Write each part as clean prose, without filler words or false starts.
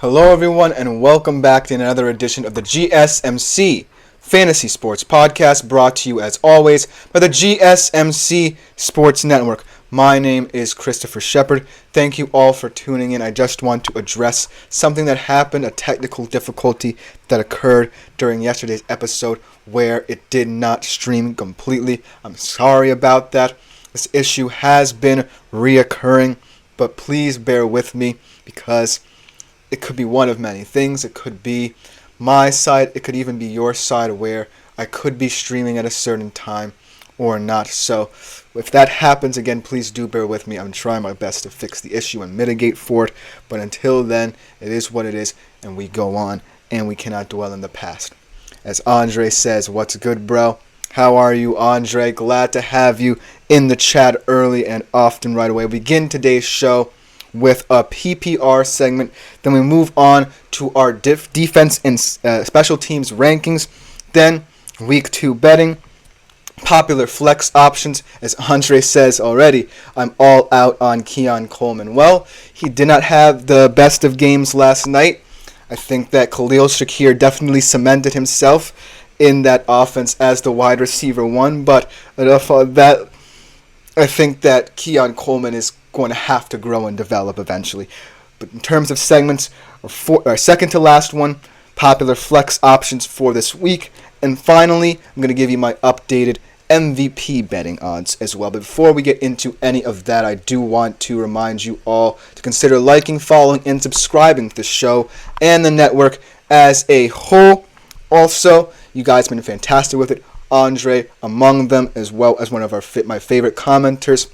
Hello everyone and welcome back to another edition of the GSMC Fantasy Sports Podcast, brought to you as always by the GSMC Sports Network. My name is Christopher Shepard. Thank you all for tuning in. I just want to address something that happened, a technical difficulty that occurred during yesterday's episode where it did not stream completely. I'm sorry about that. This issue has been reoccurring, but please bear with me because it could be one of many things. It could be my side. It could even be your side where I could be streaming at a certain time or not. So if that happens, again, please do bear with me. I'm trying my best to fix the issue and mitigate for it. But until then, it is what it is, and we go on, and we cannot dwell in the past. As Andre says, what's good, bro? How are you, Andre? Glad to have you in the chat early and often right away. We begin today's show with a PPR segment. Then we move on to our defense and special teams rankings. Then week 2 betting, popular flex options. As Andre says already, I'm all out on Keon Coleman. Well, he did not have the best of games last night. I think that Khalil Shakir definitely cemented himself in that offense as the wide receiver 1. But enough of that. I think that Keon Coleman is going to have to grow and develop eventually. But in terms of segments, our second to last one, popular flex options for this week. And finally, I'm going to give you my updated MVP betting odds as well. But before we get into any of that, I do want to remind you all to consider liking, following, and subscribing to the show and the network as a whole. Also, you guys have been fantastic with it. Andre among them, as well as one of my favorite commenters.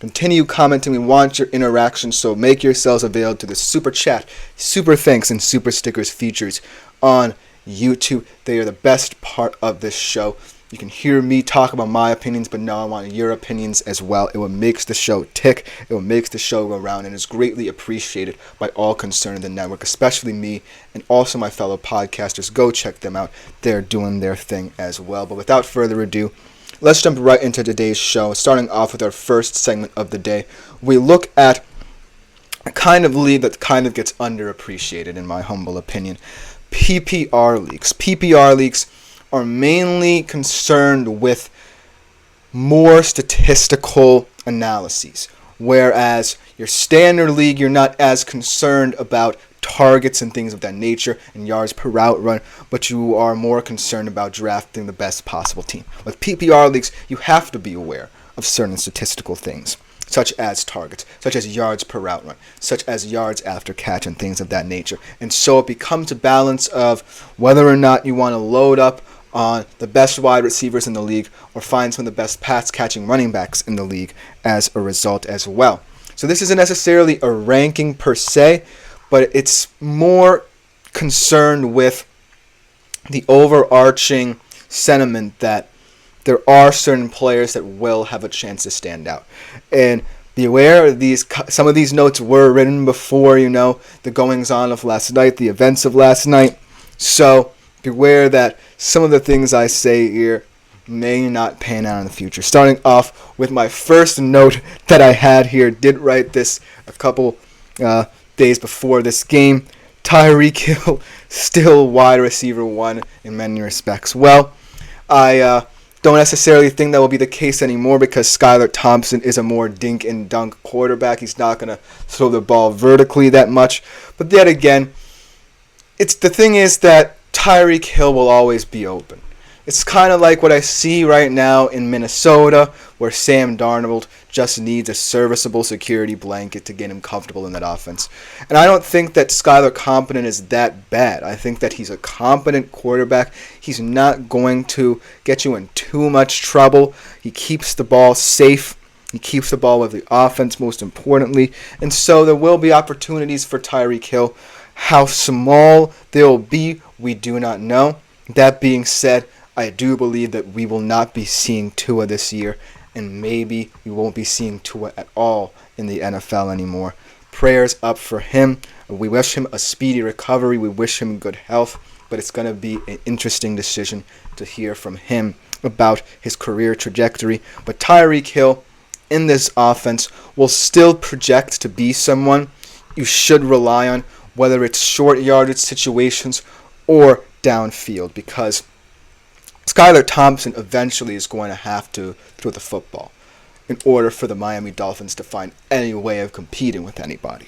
Continue commenting. We want your interaction, so make yourselves available to the super chat, super thanks, and super stickers features on YouTube. They are the best part of this show. You can hear me talk about my opinions, but now I want your opinions as well. It will make the show tick. It will make the show go round, and is greatly appreciated by all concerned in the network, especially me and also my fellow podcasters. Go check them out. They're doing their thing as well. But without further ado, let's jump right into today's show, starting off with our first segment of the day. We look at a kind of league that kind of gets underappreciated, in my humble opinion. PPR leagues. PPR leagues are mainly concerned with more statistical analyses, whereas your standard league, you're not as concerned about targets and things of that nature and yards per route run, but you are more concerned about drafting the best possible team. With PPR leagues, you have to be aware of certain statistical things, such as targets, such as yards per route run, such as yards after catch and things of that nature. And so it becomes a balance of whether or not you want to load up on the best wide receivers in the league or find some of the best pass-catching running backs in the league as a result as well. So this isn't necessarily a ranking per se, but it's more concerned with the overarching sentiment that there are certain players that will have a chance to stand out. And be aware, some of these notes were written before, the goings-on of last night, the events of last night. So beware that some of the things I say here may not pan out in the future. Starting off with my first note that I had here, did write this a couple days before this game. Tyreek Hill, still wide receiver 1 in many respects. Well, I don't necessarily think that will be the case anymore because Skylar Thompson is a more dink and dunk quarterback. He's not going to throw the ball vertically that much. But yet again, the thing is that Tyreek Hill will always be open. It's kind of like what I see right now in Minnesota, where Sam Darnold just needs a serviceable security blanket to get him comfortable in that offense. And I don't think that Skylar Compton is that bad. I think that he's a competent quarterback. He's not going to get you in too much trouble. He keeps the ball safe. He keeps the ball with the offense, most importantly. And so there will be opportunities for Tyreek Hill. How small they will be, we do not know. That being said, I do believe that we will not be seeing Tua this year, and maybe we won't be seeing Tua at all in the NFL anymore. Prayers up for him. We wish him a speedy recovery. We wish him good health, but it's going to be an interesting decision to hear from him about his career trajectory. But Tyreek Hill in this offense will still project to be someone you should rely on whether it's short yardage situations or downfield, because Skylar Thompson eventually is going to have to throw the football in order for the Miami Dolphins to find any way of competing with anybody.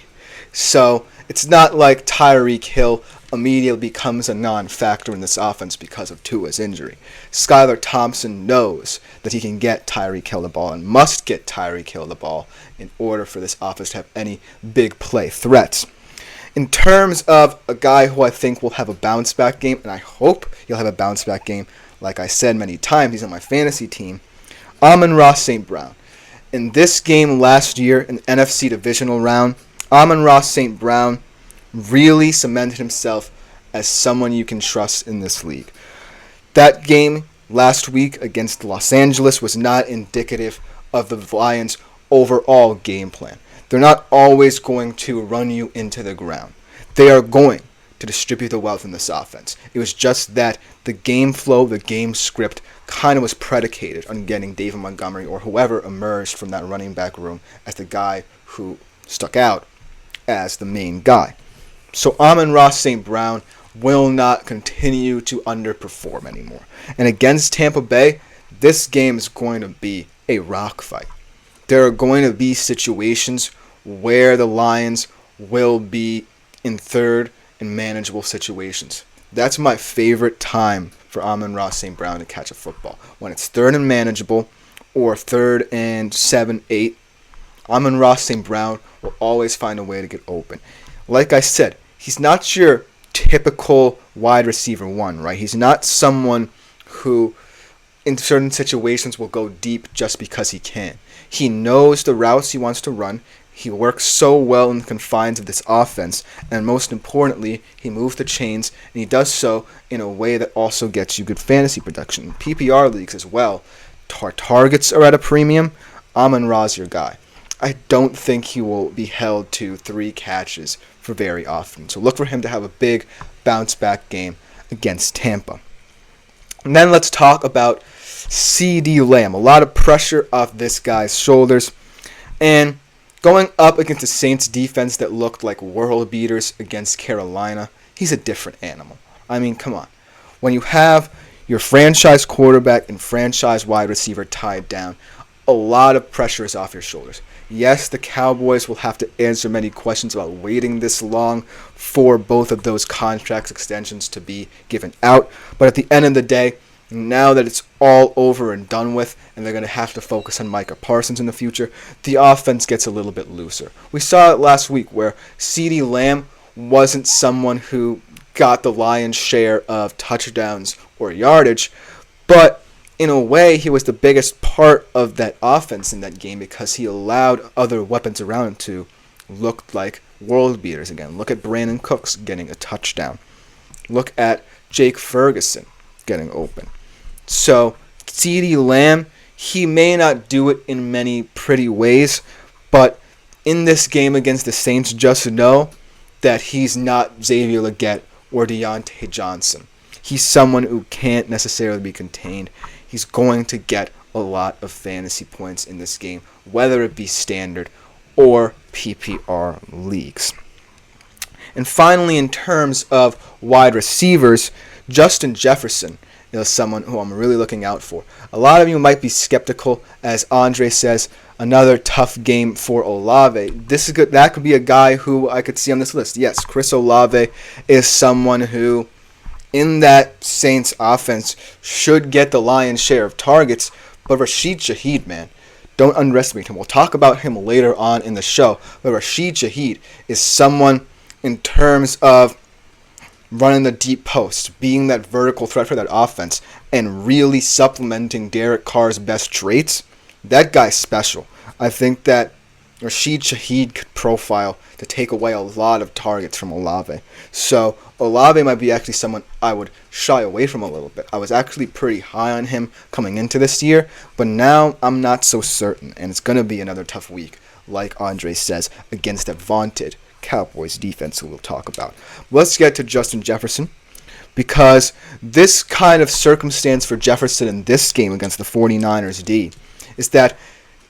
So it's not like Tyreek Hill immediately becomes a non-factor in this offense because of Tua's injury. Skylar Thompson knows that he can get Tyreek Hill the ball and must get Tyreek Hill the ball in order for this offense to have any big play threats. In terms of a guy who I think will have a bounce-back game, and I hope he'll have a bounce-back game, like I said many times, he's on my fantasy team, Amon-Ra St. Brown. In this game last year, in the NFC Divisional Round, Amon-Ra St. Brown really cemented himself as someone you can trust in this league. That game last week against Los Angeles was not indicative of the Lions' overall game plan. They're not always going to run you into the ground. They are going to distribute the wealth in this offense. It was just that the game flow, the game script, kind of was predicated on getting David Montgomery or whoever emerged from that running back room as the guy who stuck out as the main guy. So Amon-Ra St. Brown will not continue to underperform anymore. And against Tampa Bay, this game is going to be a rock fight. There are going to be situations where the Lions will be in third and manageable situations. That's my favorite time for Amon-Ra St. Brown to catch a football. When it's third and manageable or third and 7, 8, Amon-Ra St. Brown will always find a way to get open. Like I said, he's not your typical wide receiver one, right? He's not someone who in certain situations will go deep just because he can. He knows the routes he wants to run. He works so well in the confines of this offense, and most importantly, he moves the chains, and he does so in a way that also gets you good fantasy production. In PPR leagues as well, targets are at a premium. Amon-Ra's your guy. I don't think he will be held to 3 catches for very often, so look for him to have a big bounce-back game against Tampa. And then let's talk about CeeDee Lamb. A lot of pressure off this guy's shoulders, and going up against the Saints defense that looked like world beaters against Carolina, he's a different animal. I mean, come on. When you have your franchise quarterback and franchise wide receiver tied down, a lot of pressure is off your shoulders. Yes, the Cowboys will have to answer many questions about waiting this long for both of those contract extensions to be given out. But at the end of the day, now that it's all over and done with, and they're going to have to focus on Micah Parsons in the future, the offense gets a little bit looser. We saw it last week where CeeDee Lamb wasn't someone who got the lion's share of touchdowns or yardage, but in a way, he was the biggest part of that offense in that game because he allowed other weapons around him to look like world beaters again. Look at Brandon Cooks getting a touchdown. Look at Jake Ferguson getting open. So, CeeDee Lamb, he may not do it in many pretty ways, but in this game against the Saints, just know that he's not Xavier Legette or Deontay Johnson. He's someone who can't necessarily be contained. He's going to get a lot of fantasy points in this game, whether it be standard or PPR leagues. And finally, in terms of wide receivers, Justin Jefferson is someone who I'm really looking out for. A lot of you might be skeptical, as Andre says, another tough game for Olave. This is good. That could be a guy who I could see on this list. Yes, Chris Olave is someone who, in that Saints offense, should get the lion's share of targets. But Rashid Shaheed, man, don't underestimate him. We'll talk about him later on in the show. But Rashid Shaheed is someone in terms of running the deep post, being that vertical threat for that offense, and really supplementing Derek Carr's best traits. That guy's special. I think that Rashid Shaheed could profile to take away a lot of targets from Olave. So Olave might be actually someone I would shy away from a little bit. I was actually pretty high on him coming into this year, but now I'm not so certain, and it's going to be another tough week, like Andre says, against that vaunted Cowboys defense who we'll talk about. Let's get to Justin Jefferson, because this kind of circumstance for Jefferson in this game against the 49ers D is that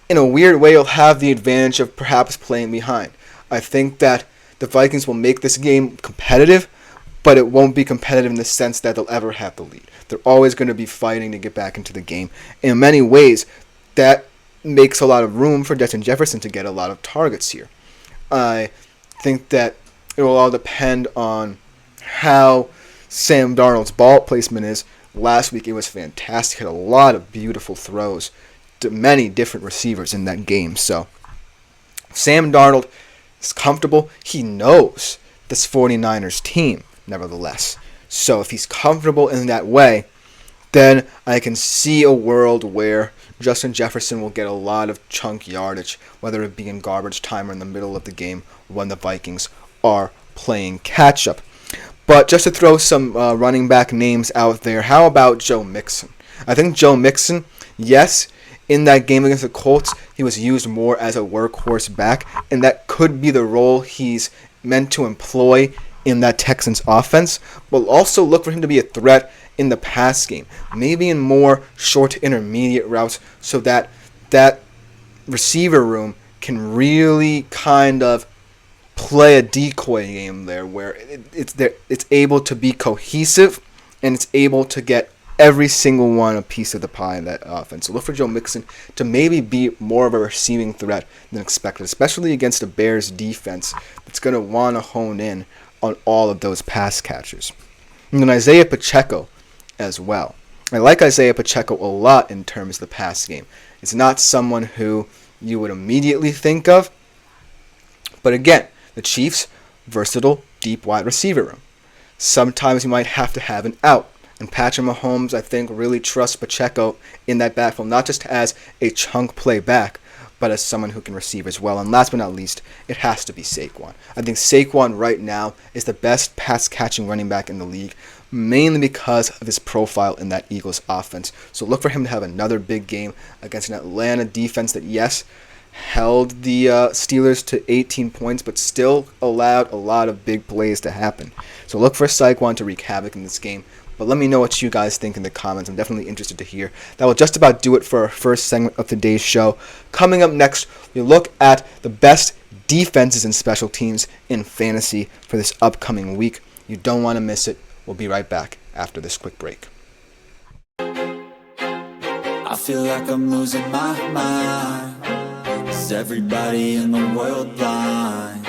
in a weird way, he'll have the advantage of perhaps playing behind. I think that the the Vikings will make this game competitive, but it won't be competitive in the sense that they'll ever have the lead. They're always going to be fighting to get back into the game. In many ways, that makes a lot of room for Justin Jefferson to get a lot of targets here. I think that it will all depend on how Sam Darnold's ball placement is. Last week it was fantastic. He had a lot of beautiful throws to many different receivers in that game. So Sam Darnold is comfortable. He knows this 49ers team, nevertheless. So if he's comfortable in that way, then I can see a world where Justin Jefferson will get a lot of chunk yardage, whether it be in garbage time or in the middle of the game when the Vikings are playing catch-up. But just to throw some running back names out there, how about Joe Mixon? I think Joe Mixon, yes, in that game against the Colts, he was used more as a workhorse back, and that could be the role he's meant to employ in that Texans offense. But also look for him to be a threat in the pass game, maybe in more short to intermediate routes, so that that receiver room can really kind of play a decoy game there, where it's able to be cohesive and it's able to get every single one a piece of the pie in that offense. So look for Joe Mixon to maybe be more of a receiving threat than expected, especially against a Bears defense that's going to want to hone in on all of those pass catchers. And then Isaiah Pacheco as well. I like Isaiah Pacheco a lot in terms of the pass game. It's not someone who you would immediately think of, but again, the Chiefs' versatile deep wide receiver room. Sometimes you might have to have an out. And Patrick Mahomes, I think, really trusts Pacheco in that backfield, not just as a chunk play back, but as someone who can receive as well. And last but not least, it has to be Saquon. I think Saquon right now is the best pass-catching running back in the league, mainly because of his profile in that Eagles offense. So look for him to have another big game against an Atlanta defense that, yes, held the Steelers to 18 points, but still allowed a lot of big plays to happen. So look for Saquon to wreak havoc in this game. But let me know what you guys think in the comments. I'm definitely interested to hear. That will just about do it for our first segment of today's show. Coming up next, we look at the best defenses and special teams in fantasy for this upcoming week. You don't want to miss it. We'll be right back after this quick break. I feel like I'm losing my mind. Is everybody in the world blind?